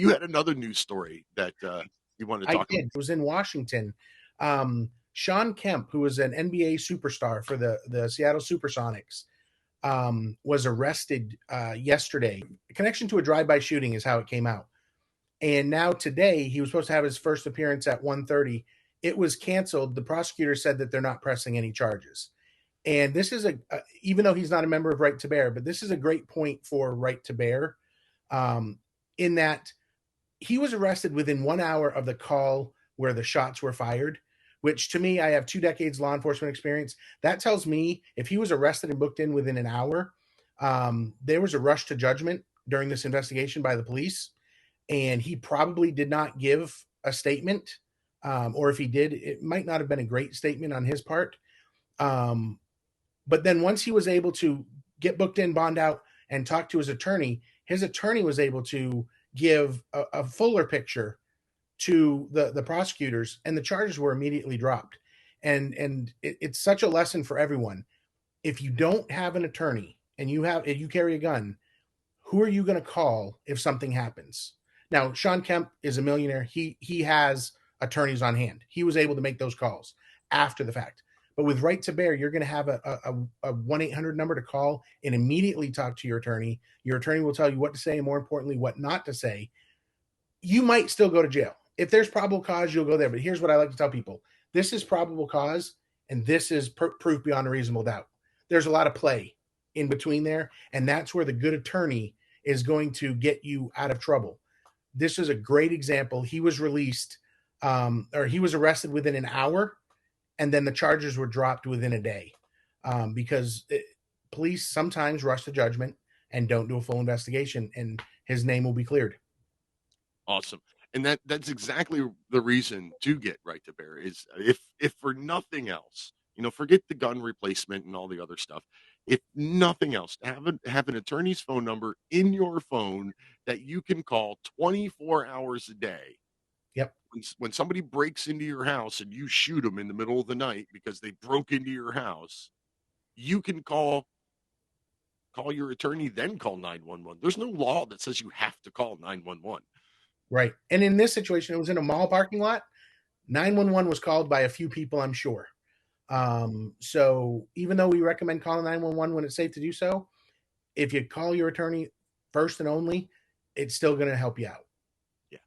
you had another news story that you wanted to I talk did. about. It was in Washington. Shawn Kemp, who was an NBA superstar for the Seattle Supersonics, was arrested yesterday. Connection to a drive-by shooting is how it came out. And now today, he was supposed to have his first appearance at 1:30. It was canceled. The prosecutor said that they're not pressing any charges. And this is even though he's not a member of Right to Bear, but this is a great point for Right to Bear, in that he was arrested within 1 hour of the call where the shots were fired, which to me, I have 2 decades law enforcement experience. That tells me if he was arrested and booked in within an hour, there was a rush to judgment during this investigation by the police, and he probably did not give a statement. Or if he did, it might not have been a great statement on his part. But then once he was able to get booked in, bond out, and talk to his attorney was able to give a fuller picture to the prosecutors, and the charges were immediately dropped. And it's such a lesson for everyone. If you don't have an attorney and you carry a gun, who are you going to call if something happens? Now, Shawn Kemp is a millionaire. He has attorneys on hand. He was able to make those calls after the fact. But with Right to Bear, you're going to have a 1-800 number to call and immediately talk to your attorney. Your attorney will tell you what to say and, more importantly, what not to say. You might still go to jail. If there's probable cause, you'll go there. But here's what I like to tell people. This is probable cause, and this is proof beyond a reasonable doubt. There's a lot of play in between there, and that's where the good attorney is going to get you out of trouble. This is a great example. He was released, or he was arrested within an hour, and then the charges were dropped within a day, because police sometimes rush to judgment and don't do a full investigation, and his name will be cleared. Awesome. And that's exactly the reason to get Right to Bear is if for nothing else, forget the gun replacement and all the other stuff. If nothing else, have an attorney's phone number in your phone that you can call 24 hours a day. Yep. When somebody breaks into your house and you shoot them in the middle of the night because they broke into your house, you can call your attorney, then call 911. There's no law that says you have to call 911. Right. And in this situation, it was in a mall parking lot. 911 was called by a few people, I'm sure. So even though we recommend calling 911 when it's safe to do so, if you call your attorney first and only, it's still going to help you out. Yeah.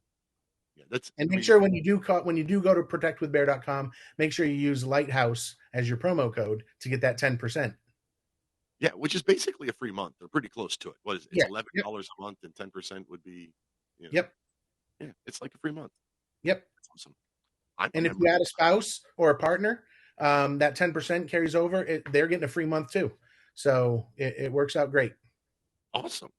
And make sure when you do go to protectwithbear.com, make sure you use Lighthouse as your promo code to get that 10%. Yeah, which is basically a free month. They're pretty close to it. What is it? It's Yeah. $11 a month, and 10% would be, Yep. Yeah, it's like a free month. Yep. That's awesome. I'm And if you add a spouse or a partner, that 10% carries over. They're getting a free month too. So it works out great. Awesome.